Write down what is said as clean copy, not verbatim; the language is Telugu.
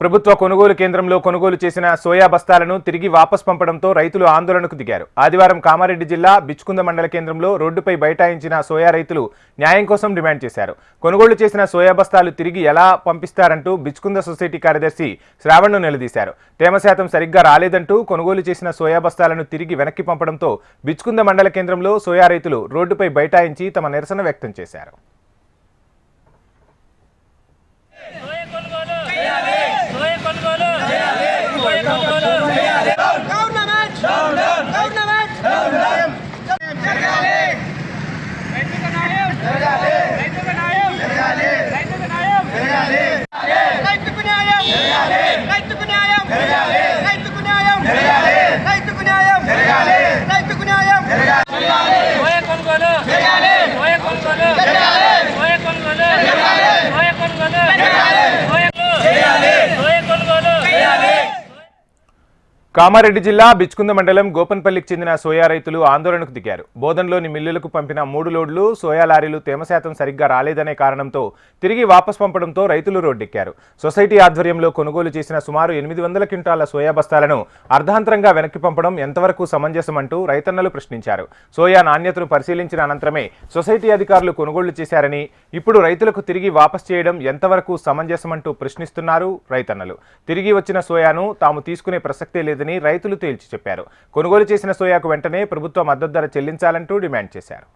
ప్రభుత్వ కొనుగోలు కేంద్రంలో కొనుగోలు చేసిన సోయా బస్తాలను తిరిగి వాపస్ పంపడంతో రైతులు ఆందోళనకు దిగారు. ఆదివారం కామారెడ్డి జిల్లా బిచ్కుంద మండల కేంద్రంలో రోడ్డుపై బైఠాయించిన సోయా రైతులు న్యాయం కోసం డిమాండ్ చేశారు. కొనుగోలు చేసిన సోయా బస్తాలు తిరిగి ఎలా పంపిస్తారంటూ బిచ్కుంద సొసైటీ కార్యదర్శి శ్రావణ్ను నిలదీశారు. తేమ శాతం సరిగ్గా రాలేదంటూ కొనుగోలు చేసిన సోయా బస్తాలను తిరిగి వెనక్కి పంపడంతో బిచ్కుంద మండల కేంద్రంలో సోయా రైతులు రోడ్డుపై బైఠాయించి తమ నిరసన వ్యక్తం చేశారు. కామారెడ్డి జిల్లా బిచ్కుంద మండలం గోపన్పల్లికి చెందిన సోయా రైతులు ఆందోళనకు దిగారు. బోధన్లోని మిల్లులకు పంపిన 3 లోడ్లు సోయా లారీలు తేమ శాతం సరిగ్గా రాలేదనే కారణంతో తిరిగి వాపస్ పంపడంతో రైతులు రోడ్డెక్కారు. సొసైటీ ఆధ్వర్యంలో కొనుగోలు చేసిన సుమారు 800 క్వింటాల సోయా బస్తాలను అర్ధాంతరంగా వెనక్కి పంపడం ఎంతవరకు సమంజసమంటూ రైతన్నలు ప్రశ్నించారు. సోయా నాణ్యతను పరిశీలించిన అనంతరమే సొసైటీ అధికారులు కొనుగోలు చేశారని, ఇప్పుడు రైతులకు తిరిగి వాపస్ చేయడం ఎంతవరకు సమంజసమంటూ ప్రశ్నిస్తున్నారు రైతన్నలు. తిరిగి వచ్చిన సోయాను తాము తీసుకునే ప్రసక్తే లేదు రైతులు తేల్చి చెప్పారు. కొనుగోలు చేసిన సోయాకు వెంటనే ప్రభుత్వ మద్దతు ధర చెల్లించాలంటూ డిమాండ్ చేశారు.